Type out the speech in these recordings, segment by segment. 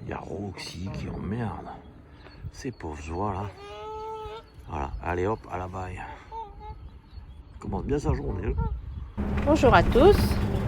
Il y a Roxy qui emmerde. Ces pauvres oies là. Voilà, allez hop, à la baille. Commence bien sa journée. Bonjour à tous.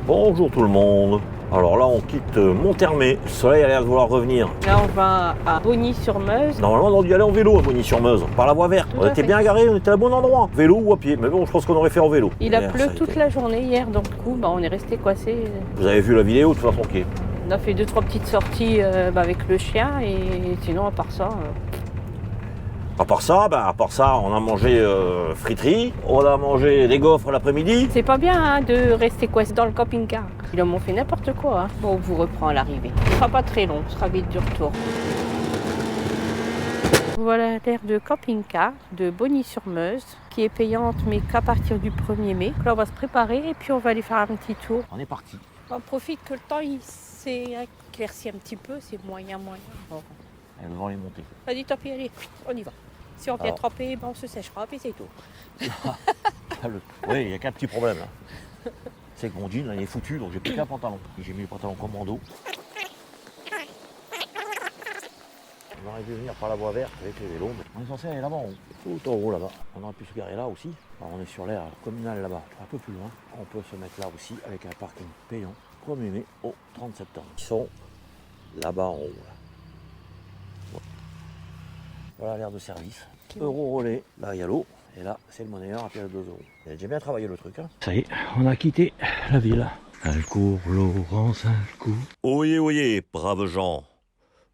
Bonjour tout le monde. Alors là, on quitte Monthermé. Le soleil a l'air de vouloir revenir. Là, on va à Bogny-sur-Meuse. Normalement, on aurait dû aller en vélo à Bogny-sur-Meuse, par la voie verte. Tout On à était fait. bien garés, on était à bon endroit. Vélo ou à pied. Mais bon, je pense qu'on aurait fait en vélo. Il a Hier, plu ça a toute été. la journée hier, donc du coup, on est resté coincés. Vous avez vu la vidéo, de toute façon, qui est. On a fait 2-3 petites sorties avec le chien et sinon, à part ça, À part ça, on a mangé friterie, on a mangé des gaufres l'après-midi. c'est pas bien hein, de rester coincé dans le camping-car. Ils m'ont fait n'importe quoi. Hein. Bon, on vous reprend à l'arrivée. Ce sera pas très long, ce sera vite du retour. Voilà l'aire de camping-car de Bogny-sur-Meuse qui est payante mais qu'à partir du 1er mai. Là, on va se préparer et puis on va aller faire un petit tour. On est parti. On profite que le temps il s'est éclairci un petit peu, c'est moyen. Bon. Et le vent est monté. Vas-y, tant pis, allez, on y va. Si on vient Alors. tremper, on se séchera, puis c'est tout. Oui, il n'y a qu'un petit problème là. C'est que mon jean là, il est foutu, donc j'ai plus qu'un pantalon. Et j'ai mis le pantalon commando. On aurait dû venir par la voie verte avec les vélos, mais on est censé aller là-bas, tout en haut là-bas. On aurait pu se garer là aussi. Alors, on est sur l'aire communale là-bas, un peu plus loin. On peut se mettre là aussi avec un parking payant. 1er mai au 30 septembre. Ils sont là-bas en haut. Là. Voilà l'aire de service. Euro relais, là il y a l'eau. Et là, c'est le monnayeur à pied de 2 euros. Il a déjà bien travaillé le truc. Hein. Ça y est, on a quitté la ville. Alcourt, Laurence, Alcourt. Oyez, oyez, braves gens.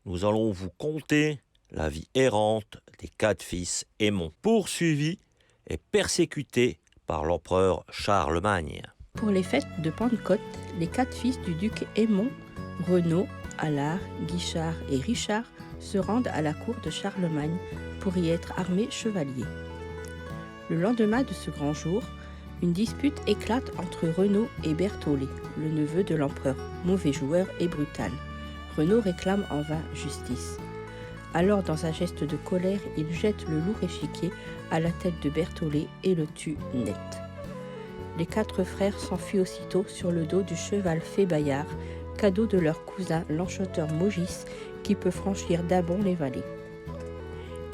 Nous allons vous conter la vie errante des 4 fils Aymon, poursuivis et persécutés par l'empereur Charlemagne. Pour les fêtes de Pentecôte, les 4 fils du duc Aymon, Renaud, Allard, Guichard et Richard, se rendent à la cour de Charlemagne pour y être armés chevaliers. Le lendemain de ce grand jour, une dispute éclate entre Renaud et Berthollet, le neveu de l'empereur, mauvais joueur et brutal. Renaud réclame en vain justice. Alors, dans un geste de colère, il jette le lourd échiquier à la tête de Berthollet et le tue net. Les 4 frères s'enfuient aussitôt sur le dos du cheval fait Bayard, cadeau de leur cousin l'enchanteur Maugis, qui peut franchir d'un bond les vallées.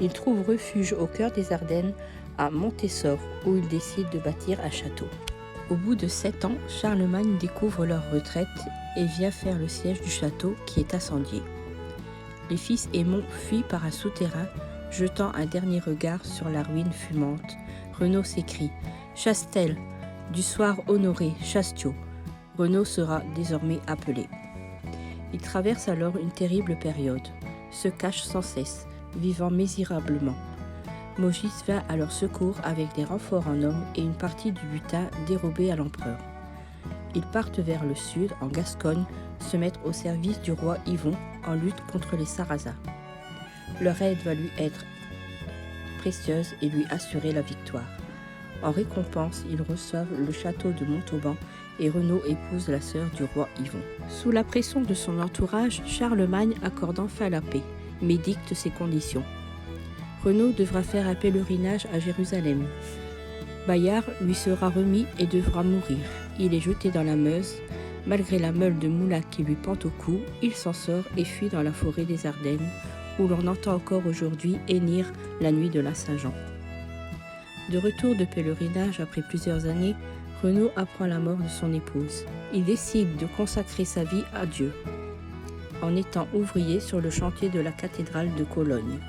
Ils trouvent refuge au cœur des Ardennes, à Montessor, où ils décident de bâtir un château. Au bout de 7 ans, Charlemagne découvre leur retraite et vient faire le siège du château qui est incendié. Les fils Aymon fuient par un souterrain, jetant un dernier regard sur la ruine fumante. Renaud s'écrie « Chastel !» Du soir honoré, Chastio. Renaud sera désormais appelé. Il traverse alors une terrible période, se cache sans cesse, vivant misérablement. Maugis vint à leur secours avec des renforts en hommes et une partie du butin dérobé à l'empereur. Ils partent vers le sud, en Gascogne, se mettre au service du roi Yvon en lutte contre les Sarrasins. Leur aide va lui être précieuse et lui assurer la victoire. En récompense, ils reçoivent le château de Montauban et Renaud épouse la sœur du roi Yvon. Sous la pression de son entourage, Charlemagne accorde enfin la paix, mais dicte ses conditions. Renaud devra faire un pèlerinage à Jérusalem. Bayard lui sera remis et devra mourir. Il est jeté dans la Meuse. Malgré la meule de moulin qui lui pend au cou, il s'en sort et fuit dans la forêt des Ardennes, où l'on entend encore aujourd'hui hennir la nuit de la Saint-Jean. De retour de pèlerinage après plusieurs années, Renaud apprend la mort de son épouse. Il décide de consacrer sa vie à Dieu, en étant ouvrier sur le chantier de la cathédrale de Cologne.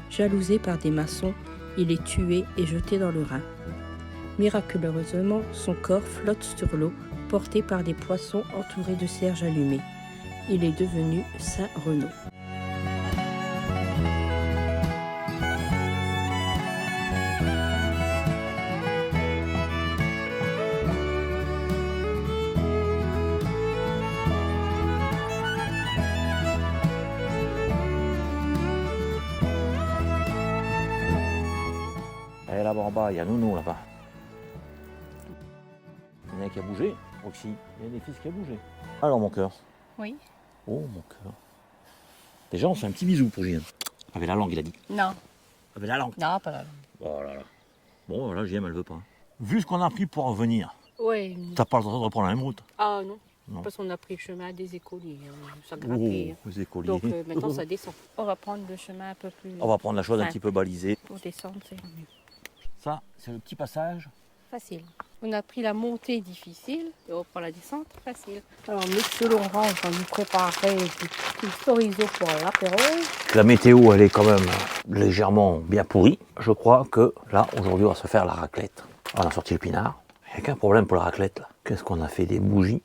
Jalousé par des maçons, il est tué et jeté dans le Rhin. Miraculeusement, son corps flotte sur l'eau, porté par des poissons entourés de cierges allumés. Il est devenu Saint Renaud. Et là-bas en bas, il y a Nounou là-bas. Il y en a un qui a bougé, Roxy. Il y a des fils qui a bougé. Alors mon cœur. Oui. Oh mon cœur. Déjà, on fait un petit bisou pour Julien. Avec la langue, il a dit. Non. Avec la langue. Non, pas là. Oh là là. Bon, là, Julien, elle veut pas. Vu ce qu'on a pris pour revenir, Oui. t'as pas le droit de reprendre la même route. Ah non. Non. Parce qu'on a pris le chemin des écoliers, ça grimpait. Oh, les écoliers. Donc maintenant ça descend. On va prendre le chemin un peu plus... On va prendre la chose un simple. petit peu balisée. Pour descendre, c'est mieux. Ça, c'est le petit passage. Facile. On a pris la montée difficile et on prend la descente facile. Alors, monsieur Laurent va nous préparer du chorizo pour l'apéro. La météo, elle est quand même légèrement bien pourrie. Je crois que là, aujourd'hui, on va se faire la raclette. On a sorti le pinard. Il n'y a qu'un problème pour la raclette. Là. Qu'est-ce qu'on a fait? Des bougies.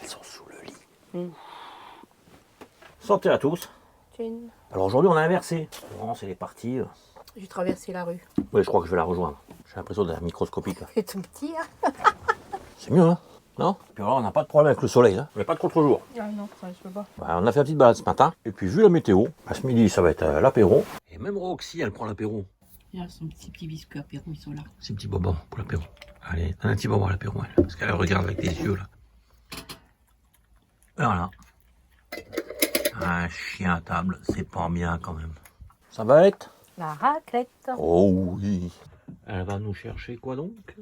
Elles sont sous le lit. Santé à tous. Tchine. Alors aujourd'hui, on a inversé. Laurence, elle est partie. J'ai traversé la rue. Oui, je crois que je vais la rejoindre. J'ai l'impression d'être microscopique. Là. C'est tout petit, hein? C'est mieux, hein? Non? Puis alors, on n'a pas de problème avec le soleil. Hein. On n'a pas de contre-jour. Ah non, ça je peux pas. Bah, on a fait la petite balade ce matin. Et puis, vu la météo, à ce midi, ça va être l'apéro. Et même Roxy, elle prend l'apéro. Il y a son petit biscuit apéro, ils sont là. C'est un petit bonbon pour l'apéro. Allez, donne un petit bonbon à l'apéro, elle. Parce qu'elle regarde avec des yeux, là. Voilà. Un chien à table, c'est pas bien quand même. Ça va être? La raclette. Oh oui. Elle va nous chercher quoi donc?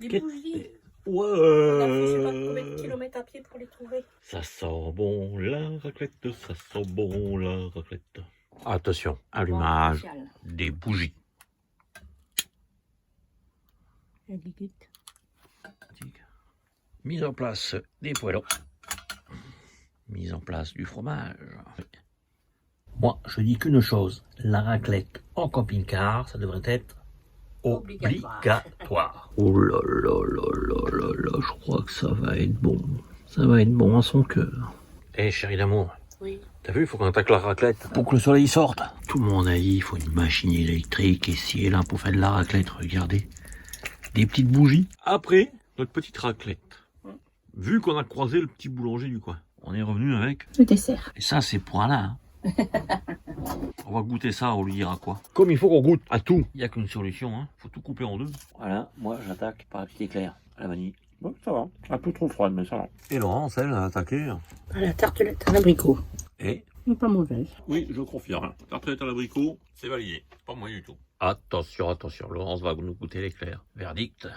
Des bougies. Ouais. On a fait je sais pas combien de kilomètres à pied pour les trouver. Ça sent bon la raclette, ça sent bon la raclette. Attention, allumage des bougies. Mise en place des poêlons. Mise en place du fromage. Moi, je dis qu'une chose, la raclette en camping-car, ça devrait être obligatoire. Oh là là là là là là, je crois que ça va être bon. Ça va être bon à son cœur. Eh chérie d'amour, Oui. t'as vu, il faut qu'on attaque la raclette pour que le soleil sorte. Tout le monde a dit, il faut une machine électrique ici et là pour faire de la raclette, regardez. Des petites bougies. Après, notre petite raclette. Vu qu'on a croisé le petit boulanger du coin, on est revenu avec Le dessert. et ça, c'est pour Alain. Hein. On va goûter ça, on lui dira quoi. Comme il faut qu'on goûte à tout, il n'y a qu'une solution, hein. Faut tout couper en deux. Voilà, moi j'attaque par la petite éclair à la vanille. Bon, ça va. Un peu trop froide, mais ça va. Et Laurence, elle a attaqué. À la tartelette à l'abricot. Et Pas mauvaise. oui, je confirme. Tartelette à l'abricot, c'est validé. Pas moyen du tout. Attention, attention, Laurence va nous goûter l'éclair. Verdict.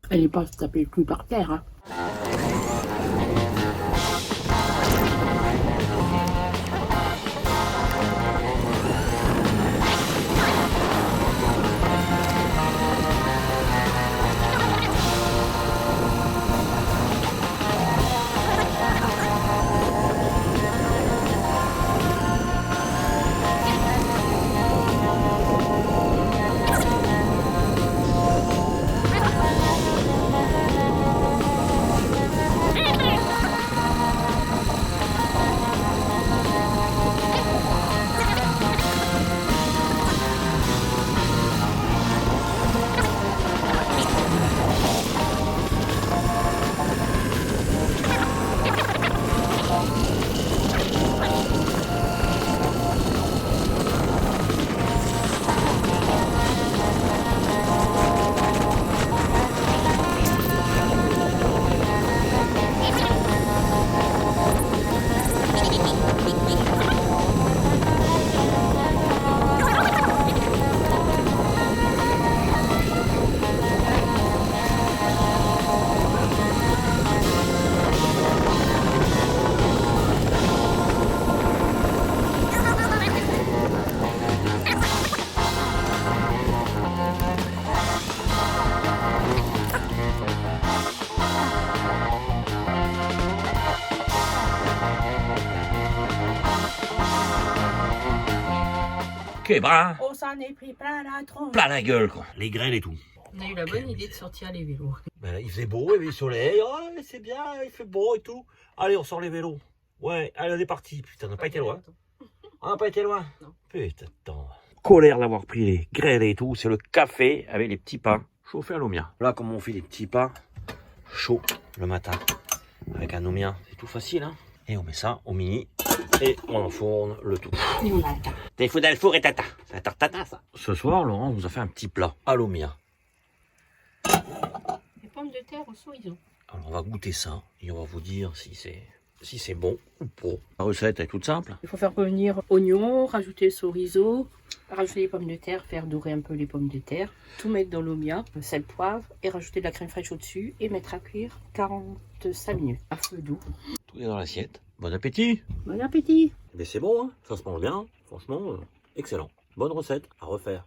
Elle n'est pas tapée le cul par terre, hein. Ok, bras, On s'en est pris plein la tronche. plein la gueule, quoi. Les grêles et tout. On a eu la bonne idée de sortir les vélos. Ben là, il faisait beau, il y avait le soleil. Oh, c'est bien, il fait beau et tout. Allez, on sort les vélos. Ouais, allez, on est parti. Putain, on n'a pas été loin. On n'a pas été loin. Non. Putain, attends. Colère d'avoir pris les grêles et tout. C'est le café avec les petits pains chauffés à l'omia. Là, comme on fait les petits pains chauds le matin avec un omia, c'est tout facile, hein. Et on met ça au mini et on enfourne le tout. T'es fou dans le four et tata. C'est la tarte tata, ça. Ce soir, Laurent vous a fait un petit plat à l'omia. Les pommes de terre au chorizo. Alors on va goûter ça et on va vous dire si c'est bon ou pas. La recette est toute simple. Il faut faire revenir oignons, rajouter le chorizo, Rajouter les pommes de terre, faire dorer un peu les pommes de terre. Tout mettre dans l'omia, sel, poivre et rajouter de la crème fraîche au-dessus et mettre à cuire 45 minutes à feu doux. Tout est dans l'assiette. Bon appétit! Bon appétit! Mais c'est bon, hein, ça se mange bien. Franchement, excellent. Bonne recette à refaire.